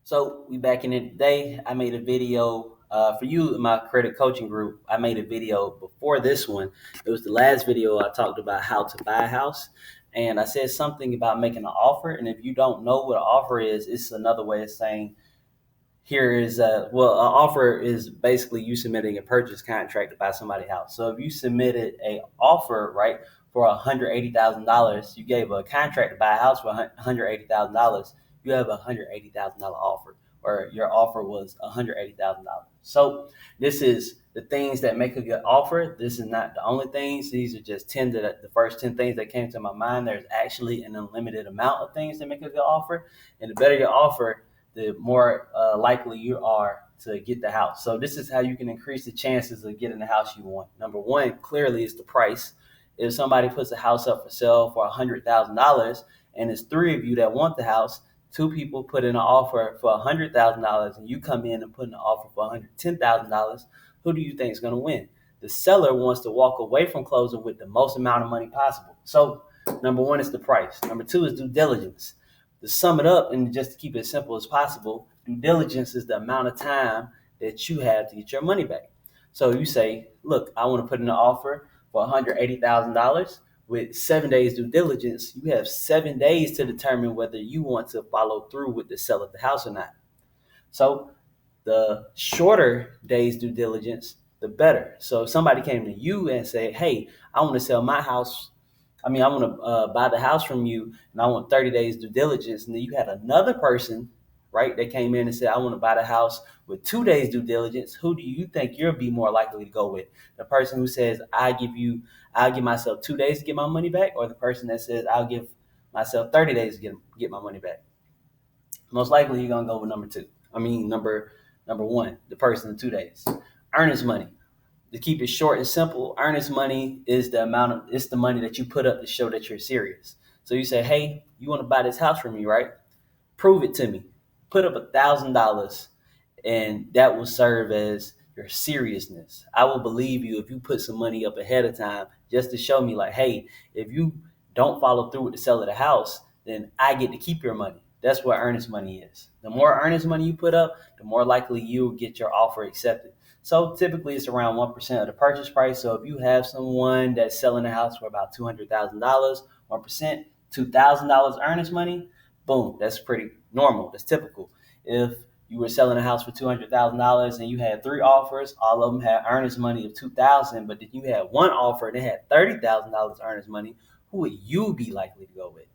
So we back in it today. I made a video for you in my credit coaching group. I made a video before this one. It was the last video I talked about how to buy a house. And I said something about making an offer. And if you don't know what an offer is, it's another way of saying here is an offer is basically you submitting a purchase contract to buy somebody's house. So if you submitted a offer, right, for $180,000, you gave a contract to buy a house for $180,000, you have a $180,000 offer, or your offer was $180,000. So this is the things that make a good offer. This is not the only things. These are just the first 10 things that came to my mind. There's actually an unlimited amount of things that make a good offer. And the better your offer, the more likely you are to get the house. So this is how you can increase the chances of getting the house you want. Number one, clearly, is the price. If somebody puts a house up for sale for $100,000 and it's three of you that want the house, two people put in an offer for $100,000 and you come in and put in an offer for $110,000, who do you think is going to win? The seller wants to walk away from closing with the most amount of money possible. So number one is the price. Number two is due diligence. To sum it up and just to keep it as simple as possible, due diligence is the amount of time that you have to get your money back. So you say, look, I want to put in an offer for $180,000. With 7 days due diligence, you have 7 days to determine whether you want to follow through with the sale of the house or not. So the shorter days due diligence, the better. So if somebody came to you and said, hey, I want to sell my house. I want to buy the house from you and I want 30 days due diligence. And then you had another person, right, that came in and said, I want to buy the house with 2 days due diligence. Who do you think you'll be more likely to go with? The person who says, I'll give myself 2 days to get my money back, or the person that says, I'll give myself 30 days to get my money back? Most likely you're going to go with number one, the person in 2 days. Earnest money. To keep it short and simple, earnest money is the money that you put up to show that you're serious. So you say, hey, you want to buy this house from me, right? Prove it to me. Put up $1,000 and that will serve as your seriousness. I will believe you if you put some money up ahead of time just to show me like, hey, if you don't follow through with the sale of the house, then I get to keep your money. That's what earnest money is. The more earnest money you put up, the more likely you'll get your offer accepted. So typically it's around 1% of the purchase price. So if you have someone that's selling a house for about $200,000, 1%, $2,000 earnest money, boom, that's pretty normal. That's typical. If you were selling a house for $200,000 and you had three offers, all of them had earnest money of $2,000, but then you had one offer that had $30,000 earnest money, who would you be likely to go with?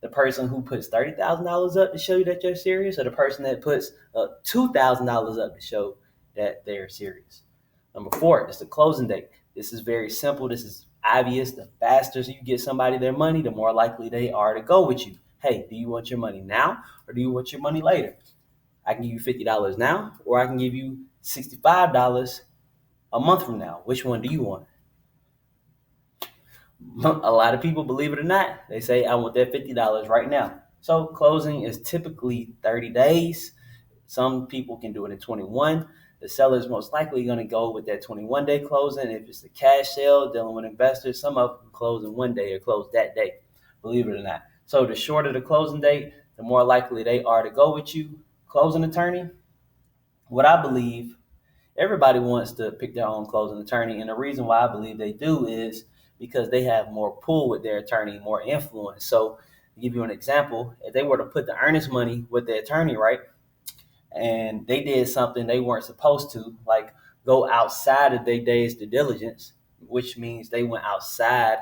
The person who puts $30,000 up to show you that you're serious, or the person that puts $2,000 up to show that they're serious? Number four is the closing date. This is very simple. This is obvious. The faster you get somebody their money, the more likely they are to go with you. Hey, do you want your money now or do you want your money later? I can give you $50 now, or I can give you $65 a month from now. Which one do you want? A lot of people, believe it or not, they say, I want that $50 right now. So closing is typically 30 days. Some people can do it in 21. The seller is most likely going to go with that 21-day closing. If it's a cash sale dealing with investors, some of them close in 1 day or close that day, believe it or not. So the shorter the closing date, the more likely they are to go with you. Closing attorney, what I believe, everybody wants to pick their own closing attorney. And the reason why I believe they do is because they have more pull with their attorney, more influence. So to give you an example, if they were to put the earnest money with the attorney, right, and they did something they weren't supposed to, like go outside of their days due diligence, which means they went outside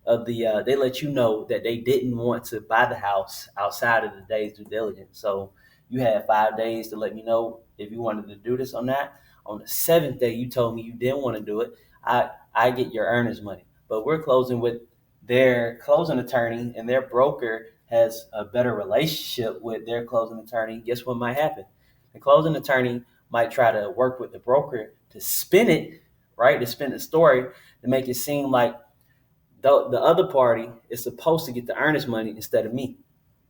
of they let you know that they didn't want to buy the house outside of the days due diligence. So you had 5 days to let me know if you wanted to do this or not. On the seventh day, you told me you didn't want to do it. I get your earnest money. But we're closing with their closing attorney, and their broker has a better relationship with their closing attorney. Guess what might happen? The closing attorney might try to work with the broker to spin it, right? To spin the story to make it seem like the other party is supposed to get the earnest money instead of me,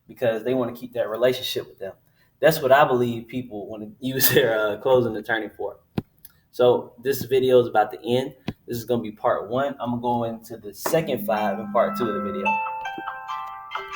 because they want to keep that relationship with them. That's what I believe people want to use their closing attorney for. So this video is about to end. This is going to be part one. I'm going to go into the second 5 in part 2 of the video.